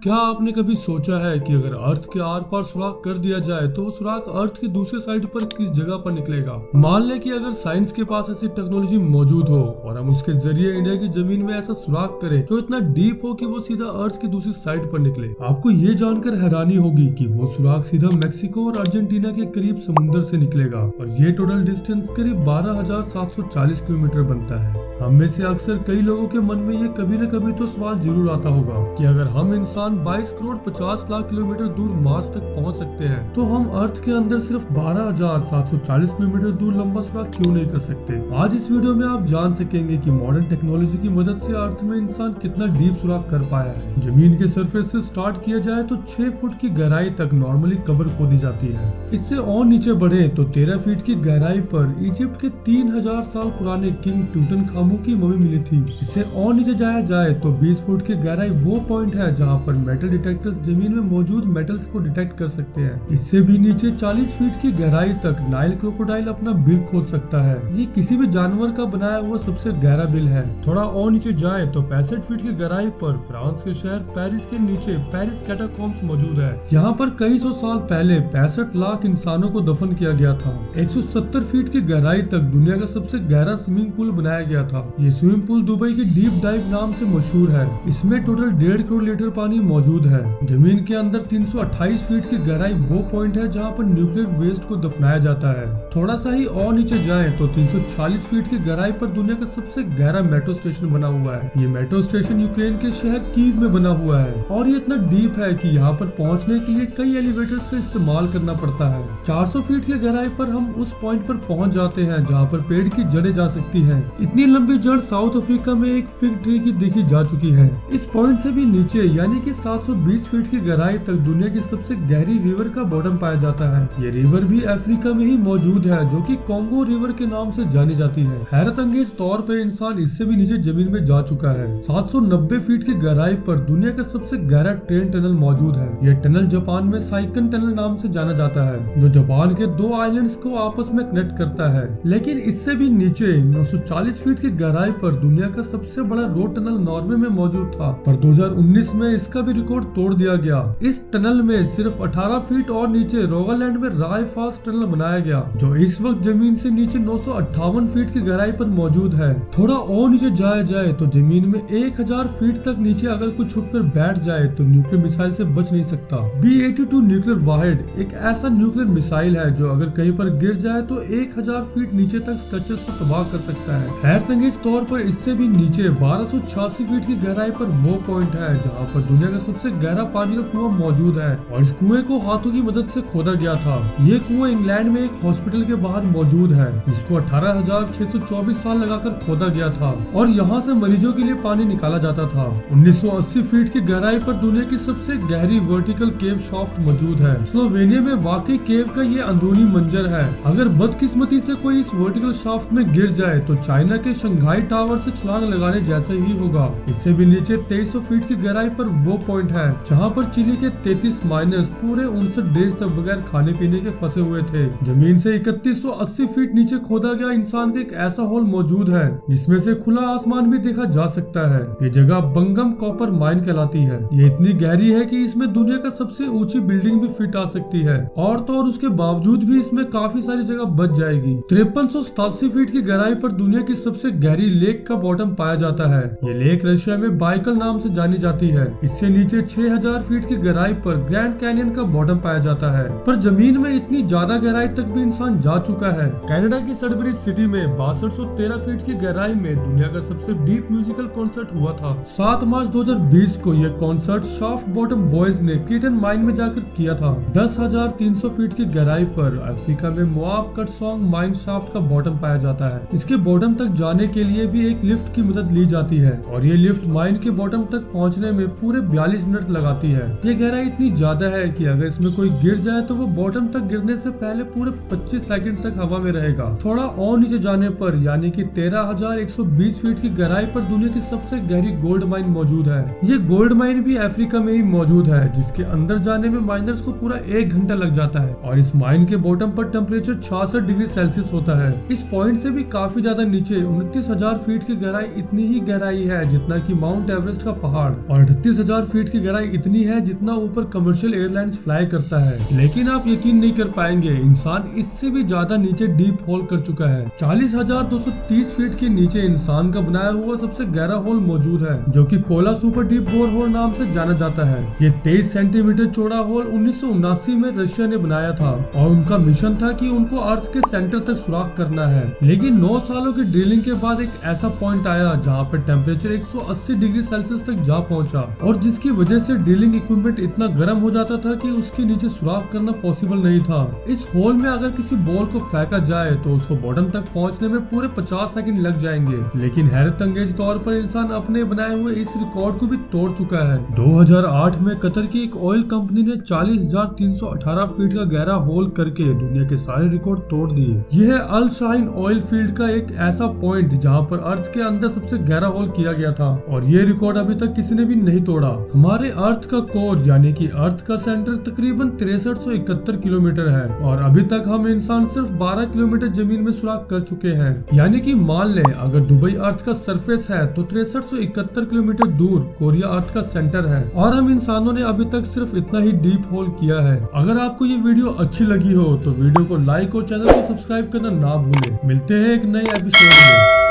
क्या आपने कभी सोचा है कि अगर अर्थ के आर पार सुराख कर दिया जाए तो वो सुराख अर्थ की दूसरी साइड पर किस जगह पर निकलेगा। मान ले कि अगर साइंस के पास ऐसी टेक्नोलॉजी मौजूद हो और हम उसके जरिए इंडिया की जमीन में ऐसा सुराख करें जो इतना डीप हो कि वो सीधा अर्थ की दूसरी साइड पर निकले। आपको ये जानकर हैरानी होगी कि वो सुराख सीधा मैक्सिको और अर्जेंटीना के करीब समुद्र से निकलेगा और ये टोटल डिस्टेंस करीब 12,740 किलोमीटर बनता है। हम में से अक्सर कई लोगों के मन में ये कभी न कभी तो सवाल जरूर आता होगा कि अगर हम इंसान 22 करोड़ 50 लाख किलोमीटर दूर मार्स तक पहुंच सकते हैं तो हम अर्थ के अंदर सिर्फ 12,740 किलोमीटर दूर लंबा सुराख क्यों नहीं कर सकते। आज इस वीडियो में आप जान सकेंगे कि मॉडर्न टेक्नोलॉजी की मदद से अर्थ में इंसान कितना डीप सुराख कर पाया है। जमीन के सरफेस से स्टार्ट किया जाए तो 6 फुट की गहराई तक नॉर्मली कब्र खोदी जाती है। इससे और नीचे बढ़े तो 13 फीट की गहराई पर इजिप्ट के 3000 साल पुराने किंग टूटनखामुन की मम्मी मिली थी। इससे और नीचे जाया जाए तो 20 फुट की गहराई वो पॉइंट है जहाँ पर मेटल डिटेक्टर्स जमीन में मौजूद मेटल्स को डिटेक्ट कर सकते हैं। इससे भी नीचे 40 फीट की गहराई तक नाइल क्रोकोडाइल अपना बिल खोद सकता है। ये किसी भी जानवर का बनाया हुआ सबसे गहरा बिल है। थोड़ा और नीचे जाए तो 65 फीट की गहराई पर फ्रांस के शहर पेरिस के नीचे पेरिस कैटाकॉम्ब्स मौजूद है। यहाँ पर कई सौ साल पहले 65 लाख इंसानों को दफन किया गया था। 170 फीट की गहराई तक दुनिया का सबसे गहरा स्विमिंग पूल बनाया गया था। ये स्विमिंग पूल दुबई के डीप डाइव नाम से मशहूर है। इसमें टोटल 1.5 करोड़ लीटर पानी मौजूद है। जमीन के अंदर 328 फीट की गहराई वो पॉइंट है जहाँ पर न्यूक्लियर वेस्ट को दफनाया जाता है। थोड़ा सा ही और नीचे जाएं तो 340 फीट की गहराई पर दुनिया का सबसे गहरा मेट्रो स्टेशन बना हुआ है। ये मेट्रो स्टेशन यूक्रेन के शहर कीव में बना हुआ है और ये इतना डीप है कि यहाँ पर पहुँचने के लिए कई एलिवेटर्स का इस्तेमाल करना पड़ता है। 400 फीट की गहराई पर हम उस पॉइंट पर पहुँच जाते हैं जहाँ पर पेड़ की जड़ें जा सकती है। इतनी लंबी जड़ साउथ अफ्रीका में एक फिग ट्री की देखी जा चुकी है। इस पॉइंट से भी नीचे यानी कि 720 फीट की गहराई तक दुनिया की सबसे गहरी रिवर का बॉटम पाया जाता है। ये रिवर भी अफ्रीका में ही मौजूद है जो कि कॉन्गो रिवर के नाम से जानी जाती है। हैरत अंगेज तौर पर इंसान इससे भी नीचे जमीन में जा चुका है। 790 फीट की गहराई पर दुनिया का सबसे गहरा ट्रेन टनल मौजूद है। यह टनल जापान में साइकन टनल नाम से जाना जाता है जो जापान के 2 आइलैंड्स को आपस में कनेक्ट करता है। लेकिन इससे भी नीचे 940 फीट की गहराई पर दुनिया का सबसे बड़ा रोड टनल नॉर्वे में मौजूद था, पर 2019 में इसका भी रिकॉर्ड तोड़ दिया गया। इस टनल में सिर्फ 18 फीट और नीचे रोगालैंड में राय फास्ट टनल बनाया गया जो इस वक्त जमीन से नीचे 958 फीट की गहराई पर मौजूद है। थोड़ा और नीचे जाया जाए तो जमीन में 1000 फीट तक नीचे अगर कोई छुपकर बैठ जाए तो न्यूक्लियर मिसाइल से बच नहीं सकता। B-82 न्यूक्लियर वारहेड एक ऐसा न्यूक्लियर मिसाइल है जो अगर कहीं पर गिर जाए तो 1000 फीट नीचे तक स्ट्रक्चर्स को तबाह कर सकता है। हैरतअंगेज तौर पर इससे भी नीचे 1286 फीट की गहराई पर वो पॉइंट है जहाँ पर दुनिया का सबसे गहरा पानी का कुआं मौजूद है और इस कुएं को हाथों की मदद से खोदा गया था। ये कुआं इंग्लैंड में एक हॉस्पिटल के बाहर मौजूद है जिसको 18,624 साल लगाकर खोदा गया था और यहाँ से मरीजों के लिए पानी निकाला जाता था। 1980 फीट की गहराई पर दुनिया की सबसे गहरी वर्टिकल केव शाफ्ट मौजूद है। स्लोवेनिया में वाकई केव का ये अंदरूनी मंजर है। अगर बदकिस्मती से कोई इस वर्टिकल शाफ्ट में गिर जाए तो चाइना के शंघाई टावर से छलांग लगाने जैसा ही होगा। इससे भी नीचे 2300 फीट की गहराई पर वो पॉइंट है जहाँ पर चिली के 33 माइनर्स पूरे 59 डेज तक बगैर खाने पीने के फंसे हुए थे। जमीन से 3180 फीट नीचे खोदा गया इंसान का एक ऐसा होल मौजूद है जिसमें से खुला आसमान भी देखा जा सकता है। ये जगह बंगम कॉपर माइन कहलाती है। ये इतनी गहरी है कि इसमें दुनिया का सबसे ऊंची बिल्डिंग भी फिट आ सकती है और तो और उसके बावजूद भी इसमें काफी सारी जगह बच जाएगी। 5387 फीट की गहराई पर दुनिया की सबसे गहरी लेक का बॉटम पाया जाता है। ये लेक रशिया में बाइकल नाम से जानी जाती है। इससे नीचे 6000 फीट की गहराई पर ग्रैंड कैनियन का बॉटम पाया जाता है। पर जमीन में इतनी ज्यादा गहराई तक भी इंसान जा चुका है। कनाडा की सडबरी सिटी में 6213 फीट की गहराई में दुनिया का सबसे डीप म्यूजिकल कॉन्सर्ट हुआ था। 7 मार्च 2020 को यह कॉन्सर्ट शाफ्ट बॉटम बॉयज ने क्रीटन माइन में जाकर किया था। 10,300 फीट की गहराई पर अफ्रीका में मोआब कटसोंग माइन शाफ्ट का बॉटम पाया जाता है। इसके बॉटम तक जाने के लिए भी एक लिफ्ट की मदद ली जाती है और ये लिफ्ट माइन के बॉटम तक पहुंचने में पूरे 42 मिनट लगाती है। ये गहराई इतनी ज्यादा है कि अगर इसमें कोई गिर जाए तो वो बॉटम तक गिरने से पहले पूरे 25 सेकंड तक हवा में रहेगा। थोड़ा और नीचे जाने पर यानी कि 13,120 फीट की गहराई पर दुनिया की सबसे गहरी गोल्ड माइन मौजूद है। ये गोल्ड माइन भी अफ्रीका में ही मौजूद है जिसके अंदर जाने में माइनर्स को पूरा 1 घंटा लग जाता है और इस माइन के बॉटम पर टेम्परेचर 66 डिग्री सेल्सियस होता है। इस पॉइंट से भी काफी ज्यादा नीचे 29,000 फीट की गहराई इतनी ही गहराई है जितना कि माउंट एवरेस्ट का पहाड़ और 38,000 फीट की गहराई इतनी है जितना ऊपर कमर्शियल एयरलाइंस फ्लाई करता है। लेकिन आप यकीन नहीं कर पाएंगे, इंसान इससे भी ज्यादा नीचे डीप होल कर चुका है। 40,230 फीट के नीचे इंसान का बनाया हुआ सबसे गहरा होल मौजूद है, जो कि Kola super deep bore hole नाम से जाना जाता है। ये 23 सेंटीमीटर चौड़ा होल 1979 में रशिया ने बनाया था और उनका मिशन था कि उनको अर्थ के सेंटर तक सुराख करना है। लेकिन 9 सालों की ड्रिलिंग के बाद एक ऐसा पॉइंट आया जहाँ पे टेम्परेचर 180 डिग्री सेल्सियस तक जा पहुंचा और जिसकी वजह से ड्रिलिंग इक्विपमेंट इतना गर्म हो जाता था कि उसके नीचे सुराख करना पॉसिबल नहीं था। इस होल में अगर किसी बॉल को फेंका जाए तो उसको बॉटम तक पहुंचने में पूरे 50 सेकंड लग जाएंगे। लेकिन हैरत अंगेज तौर पर इंसान अपने बनाए हुए इस रिकॉर्ड को भी तोड़ चुका है। 2008 में कतर की एक ऑयल कंपनी ने 40,318 फीट का गहरा होल करके दुनिया के सारे रिकॉर्ड तोड़ दिए। यह है अल शाइन ऑयल फील्ड का एक ऐसा पॉइंट जहां पर अर्थ के अंदर सबसे गहरा होल किया गया था और ये रिकॉर्ड अभी तक किसी ने भी नहीं तोड़ा। हमारे अर्थ का कोर यानी कि अर्थ का सेंटर तकरीबन 6371 किलोमीटर है और अभी तक हम इंसान सिर्फ 12 किलोमीटर जमीन में सुराख कर चुके हैं। यानी कि मान लें अगर दुबई अर्थ का सरफेस है तो 6371 किलोमीटर दूर कोरिया अर्थ का सेंटर है और हम इंसानों ने अभी तक सिर्फ इतना ही डीप होल किया है। अगर आपको ये वीडियो अच्छी लगी हो तो वीडियो को लाइक और चैनल को सब्सक्राइब करना ना भूलें। मिलते हैं एक नए एपिसोड में।